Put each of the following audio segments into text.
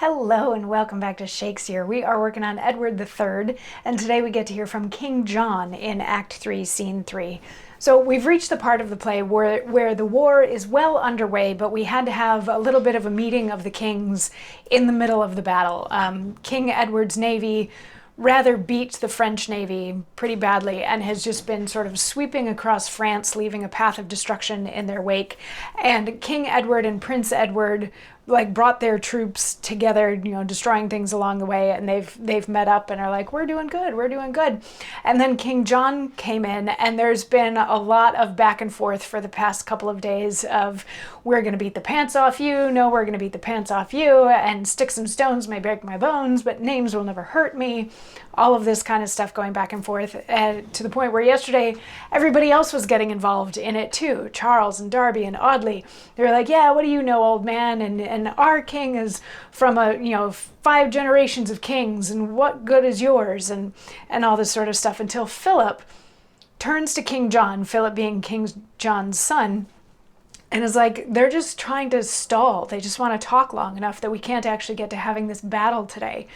Hello and welcome back to Shakesyear. We are working on Edward III, and today we get to hear from King John in Act 3, Scene 3. So we've reached the part of the play where the war is well underway, but we had to have a little bit of a meeting of the kings in the middle of the battle. King Edward's navy rather beat the French navy pretty badly and has just been sort of sweeping across France, leaving a path of destruction in their wake. And King Edward and Prince Edward brought their troops together, destroying things along the way, and they've met up and are like, we're doing good. And then King John came in, and there's been a lot of back and forth for the past couple of days of, we're going to beat the pants off you, no, we're going to beat the pants off you, and sticks and stones may break my bones, but names will never hurt me. All of this kind of stuff going back and forth, to the point where yesterday everybody else was getting involved in it too. Charles and Darby and Audley. They were like, yeah, what do you know, old man? And our king is from 5 generations of kings, and what good is yours? And all this sort of stuff, until Philip turns to King John, Philip being King John's son, and is like, they're just trying to stall. They just want to talk long enough that we can't actually get to having this battle today.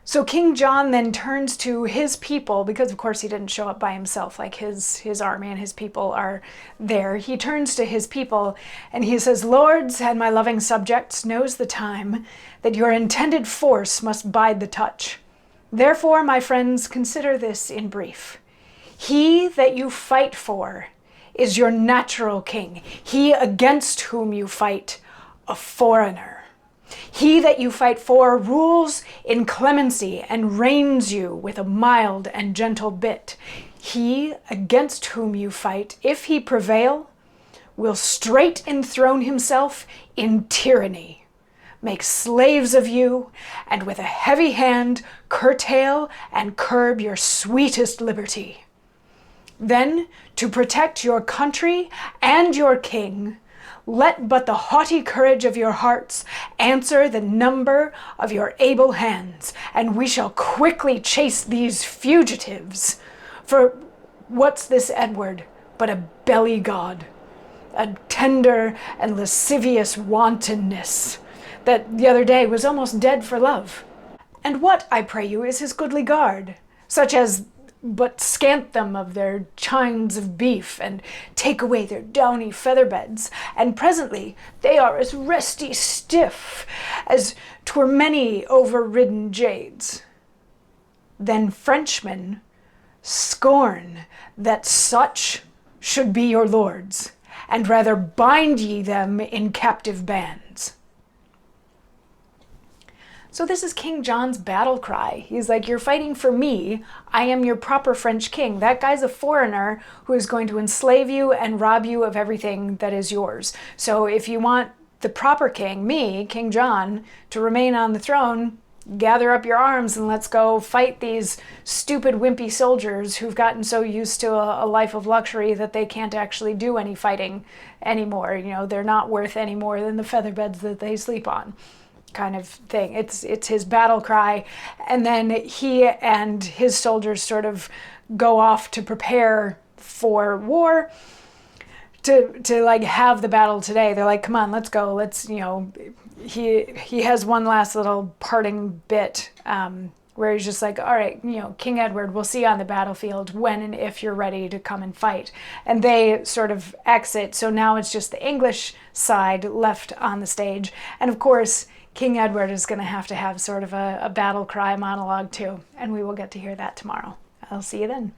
So King John then turns to his people, because of course he didn't show up by himself, like his army and his people are there. He turns to his people and he says, Lords and my loving subjects, knows the time that your intended force must bide the touch. Therefore, my friends, consider this in brief. He that you fight for is your natural king, he against whom you fight, a foreigner. He that you fight for rules in clemency and reigns you with a mild and gentle bit. He against whom you fight, if he prevail, will straight enthrone himself in tyranny, make slaves of you, and with a heavy hand curtail and curb your sweetest liberty. Then, to protect your country and your king, let but the haughty courage of your hearts answer the number of your able hands, and we shall quickly chase these fugitives. For what's this Edward but a belly god, a tender and lascivious wantonness that the other day was almost dead for love? And what, I pray you, is his goodly guard, such as but scant them of their chines of beef, and take away their downy feather beds, and presently they are as resty stiff as 'twere many overridden jades. Then Frenchmen scorn that such should be your lords, and rather bind ye them in captive bands. So this is King John's battle cry. He's like, you're fighting for me. I am your proper French king. That guy's a foreigner who is going to enslave you and rob you of everything that is yours. So if you want the proper king, me, King John, to remain on the throne, gather up your arms and let's go fight these stupid, wimpy soldiers who've gotten so used to a life of luxury that they can't actually do any fighting anymore. They're not worth any more than the feather beds that they sleep on, kind of thing. It's his battle cry, and then he and his soldiers sort of go off to prepare for war, to have the battle today. They're like, come on, let's go. Let's, he has one last little parting bit where he's just like, all right, King Edward, we'll see you on the battlefield when and if you're ready to come and fight. And they sort of exit. So now it's just the English side left on the stage. And of course, King Edward is going to have sort of a battle cry monologue too, and we will get to hear that tomorrow. I'll see you then.